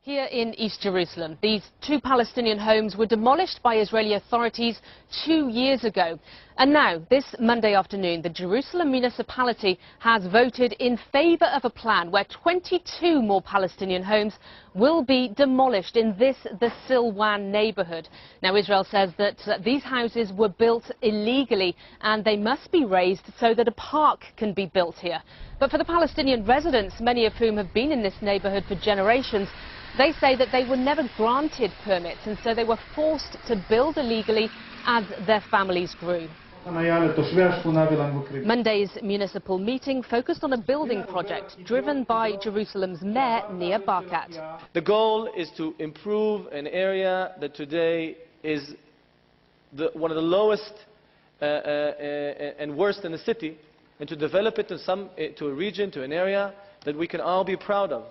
Here in East Jerusalem, these two Palestinian homes were demolished by Israeli authorities 2 years ago. And now, this Monday afternoon, the Jerusalem municipality has voted in favour of a plan where 22 more Palestinian homes will be demolished in the Silwan neighbourhood. Now, Israel says that these houses were built illegally and they must be raised so that a park can be built here. But for the Palestinian residents, many of whom have been in this neighbourhood for generations, they say that they were never granted permits and so they were forced to build illegally as their families grew. Monday's municipal meeting focused on a building project driven by Jerusalem's mayor, Nir Barkat. The goal is to improve an area that today is one of the lowest and worst in the city, and to develop it to a region, to an area that we can all be proud of.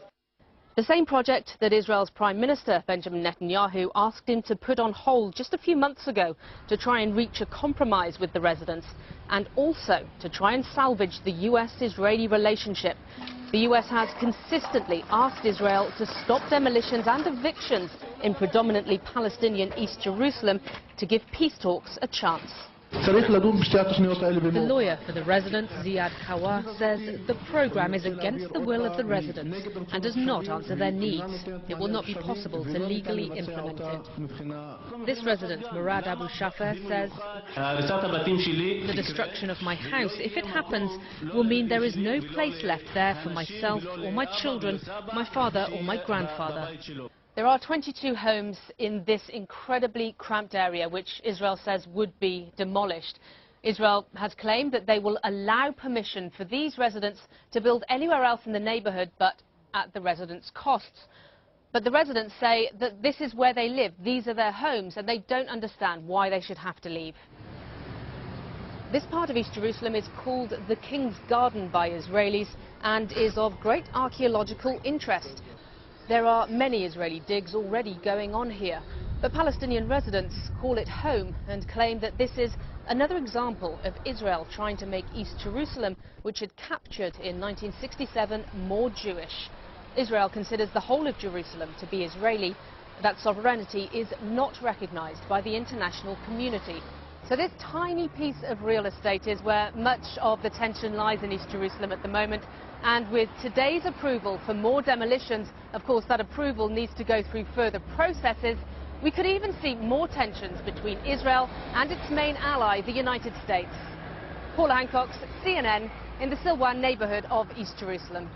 The same project that Israel's Prime Minister, Binyamin Netanyahu, asked him to put on hold just a few months ago to try and reach a compromise with the residents and also to try and salvage the US-Israeli relationship. The US has consistently asked Israel to stop demolitions and evictions in predominantly Palestinian East Jerusalem to give peace talks a chance. The lawyer for the residents, Ziad Kawa, says the program is against the will of the residents and does not answer their needs. It will not be possible to legally implement it. This resident, Murad Abu Shafer, says, the destruction of my house, if it happens, will mean there is no place left there for myself or my children, my father or my grandfather. There are 22 homes in this incredibly cramped area which Israel says would be demolished. Israel has claimed that they will allow permission for these residents to build anywhere else in the neighbourhood but at the residents' costs. But the residents say that this is where they live, these are their homes, and they don't understand why they should have to leave. This part of East Jerusalem is called the King's Garden by Israelis and is of great archaeological interest. There are many Israeli digs already going on here, but Palestinian residents call it home and claim that this is another example of Israel trying to make East Jerusalem, which it captured in 1967, more Jewish. Israel considers the whole of Jerusalem to be Israeli. That sovereignty is not recognized by the international community. So this tiny piece of real estate is where much of the tension lies in East Jerusalem at the moment. And with today's approval for more demolitions, of course that approval needs to go through further processes. We could even see more tensions between Israel and its main ally, the United States. Paula Hancock, CNN, in the Silwan neighbourhood of East Jerusalem.